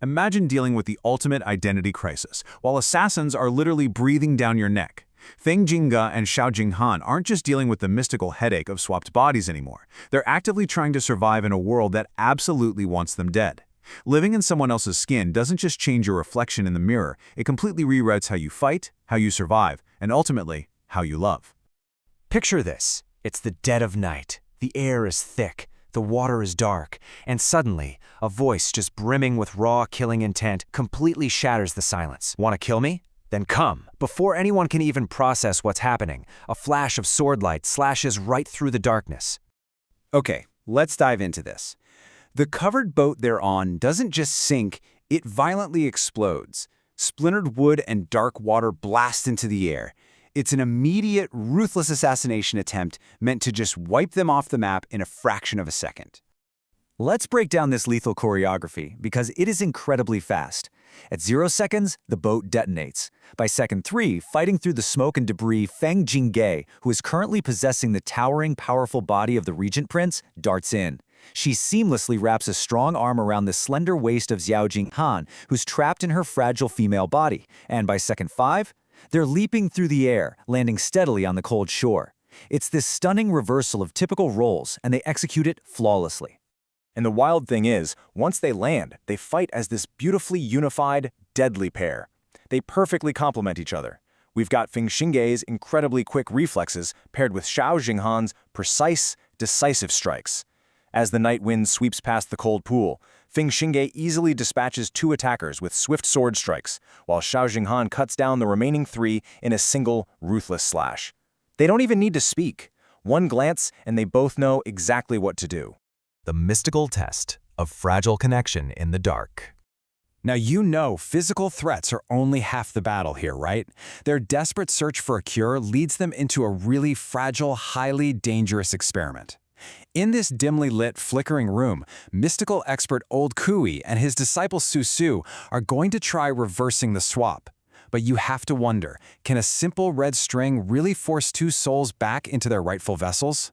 Imagine dealing with the ultimate identity crisis, while assassins are literally breathing down your neck. Feng Jingge and Xiao Jinghan aren't just dealing with the mystical headache of swapped bodies anymore. They're actively trying to survive in a world that absolutely wants them dead. Living in someone else's skin doesn't just change your reflection in the mirror, it completely rewrites how you fight, how you survive, and ultimately, how you love. Picture this. It's the dead of night. The air is thick. The water is dark, and suddenly, a voice just brimming with raw killing intent completely shatters the silence. Want to kill me? Then come. Before anyone can even process what's happening, a flash of sword light slashes right through the darkness. Okay, let's dive into this. The covered boat they're on doesn't just sink, it violently explodes. Splintered wood and dark water blast into the air. It's an immediate, ruthless assassination attempt meant to just wipe them off the map in a fraction of a second. Let's break down this lethal choreography because it is incredibly fast. At 0 seconds, the boat detonates. By second 3, fighting through the smoke and debris, Feng Jingge, who is currently possessing the towering, powerful body of the Regent Prince, darts in. She seamlessly wraps a strong arm around the slender waist of Xiao Jinghan, who's trapped in her fragile female body, and by second 5, they're leaping through the air, landing steadily on the cold shore. It's this stunning reversal of typical roles, and they execute it flawlessly. And the wild thing is, once they land, they fight as this beautifully unified, deadly pair. They perfectly complement each other. We've got Feng Jingge's incredibly quick reflexes paired with Xiao Jinghan's precise, decisive strikes. As the night wind sweeps past the cold pool, Feng Jingge easily dispatches 2 attackers with swift sword strikes, while Xiao Jinghan cuts down the remaining 3 in a single, ruthless slash. They don't even need to speak. One glance and they both know exactly what to do. The mystical test of fragile connection in the dark. Now you know physical threats are only half the battle here, right? Their desperate search for a cure leads them into a really fragile, highly dangerous experiment. In this dimly lit, flickering room, mystical expert Old Kui and his disciple Su Su are going to try reversing the swap. But you have to wonder, can a simple red string really force 2 souls back into their rightful vessels?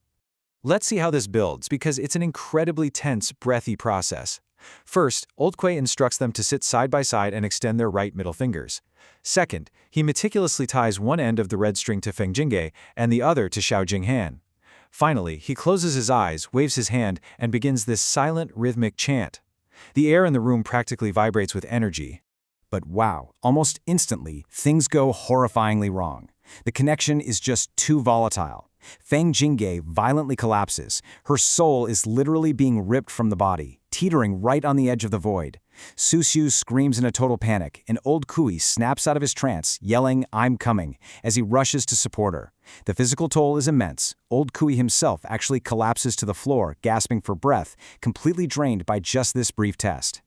Let's see how this builds, because it's an incredibly tense, breathy process. First, Old Kui instructs them to sit side by side and extend their right middle fingers. Second, he meticulously ties one end of the red string to Feng Jingge and the other to Xiao Jinghan. Finally, he closes his eyes, waves his hand, and begins this silent, rhythmic chant. The air in the room practically vibrates with energy. But wow, almost instantly, things go horrifyingly wrong. The connection is just too volatile. Feng Jingge violently collapses. Her soul is literally being ripped from the body, teetering right on the edge of the void. Su Su screams in a total panic, and Old Kui snaps out of his trance, yelling, "I'm coming," as he rushes to support her. The physical toll is immense. Old Kui himself actually collapses to the floor, gasping for breath, completely drained by just this brief test.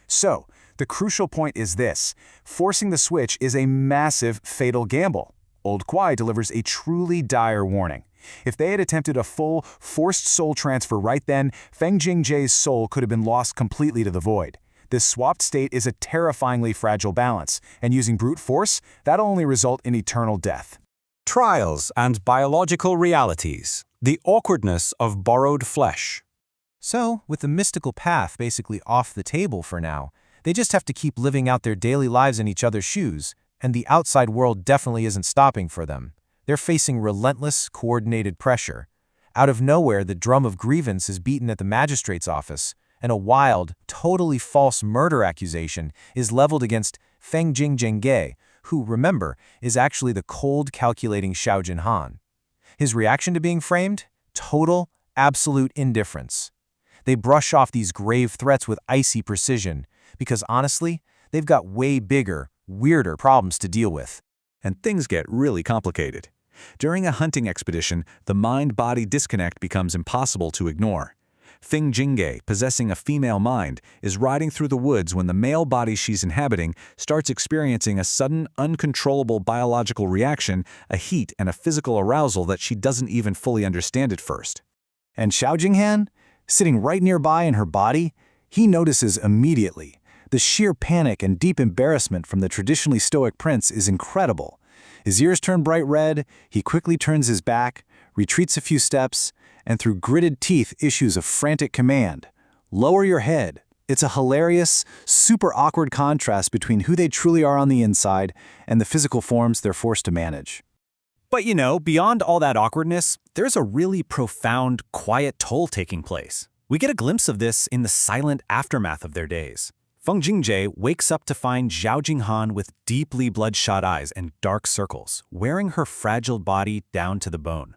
So, the crucial point is this: forcing the switch is a massive, fatal gamble. Old Kui delivers a truly dire warning. If they had attempted a full, forced soul transfer right then, Feng Jingge's soul could have been lost completely to the void. This swapped state is a terrifyingly fragile balance, and using brute force, that'll only result in eternal death. Trials and biological realities. The awkwardness of borrowed flesh. So, with the mystical path basically off the table for now, they just have to keep living out their daily lives in each other's shoes, and the outside world definitely isn't stopping for them. They're facing relentless, coordinated pressure. Out of nowhere, the drum of grievance is beaten at the magistrate's office, and a wild, totally false murder accusation is leveled against Feng Jingge, who, remember, is actually the cold, calculating Xiao Jinghan. His reaction to being framed? Total, absolute indifference. They brush off these grave threats with icy precision, because honestly, they've got way bigger, weirder problems to deal with. And things get really complicated. During a hunting expedition, the mind-body disconnect becomes impossible to ignore. Feng Jingge, possessing a female mind, is riding through the woods when the male body she's inhabiting starts experiencing a sudden, uncontrollable biological reaction, a heat and a physical arousal that she doesn't even fully understand at first. And Xiao Jinghan, sitting right nearby in her body, he notices immediately. The sheer panic and deep embarrassment from the traditionally stoic prince is incredible. His ears turn bright red, he quickly turns his back, retreats a few steps, and through gritted teeth issues a frantic command. "Lower your head. It's a hilarious, super awkward contrast between who they truly are on the inside and the physical forms they're forced to manage. But beyond all that awkwardness, there's a really profound, quiet toll taking place. We get a glimpse of this in the silent aftermath of their days. Feng Jingge wakes up to find Xiao Jinghan with deeply bloodshot eyes and dark circles, wearing her fragile body down to the bone.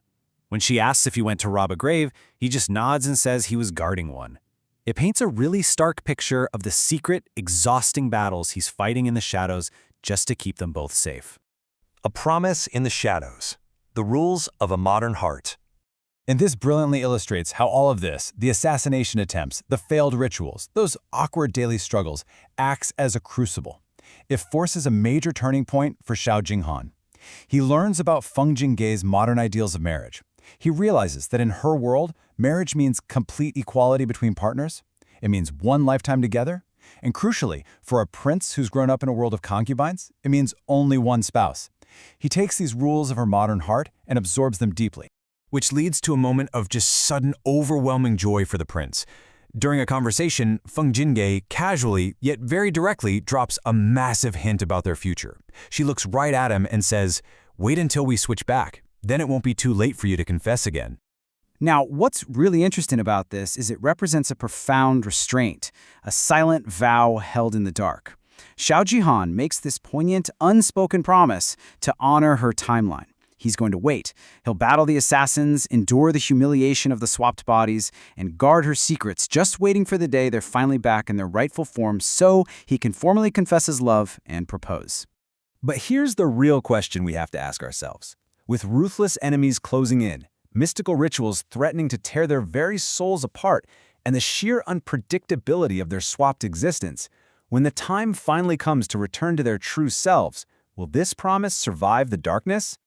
When she asks if he went to rob a grave, he just nods and says he was guarding one. It paints a really stark picture of the secret, exhausting battles he's fighting in the shadows just to keep them both safe. A promise in the shadows. The rules of a modern heart. And this brilliantly illustrates how all of this, the assassination attempts, the failed rituals, those awkward daily struggles, acts as a crucible. It forces a major turning point for Xiao Jinghan. He learns about Feng Jingge's modern ideals of marriage. He realizes that in her world, marriage means complete equality between partners. It means one lifetime together. And crucially, for a prince who's grown up in a world of concubines, it means only one spouse. He takes these rules of her modern heart and absorbs them deeply, which leads to a moment of just sudden, overwhelming joy for the prince. During a conversation, Feng Jingge casually, yet very directly, drops a massive hint about their future. She looks right at him and says, "Wait until we switch back. Then it won't be too late for you to confess again." Now, what's really interesting about this is it represents a profound restraint, a silent vow held in the dark. Xiao Jinghan makes this poignant, unspoken promise to honor her timeline. He's going to wait. He'll battle the assassins, endure the humiliation of the swapped bodies, and guard her secrets, just waiting for the day they're finally back in their rightful form so he can formally confess his love and propose. But here's the real question we have to ask ourselves. With ruthless enemies closing in, mystical rituals threatening to tear their very souls apart, and the sheer unpredictability of their swapped existence, when the time finally comes to return to their true selves, will this promise survive the darkness?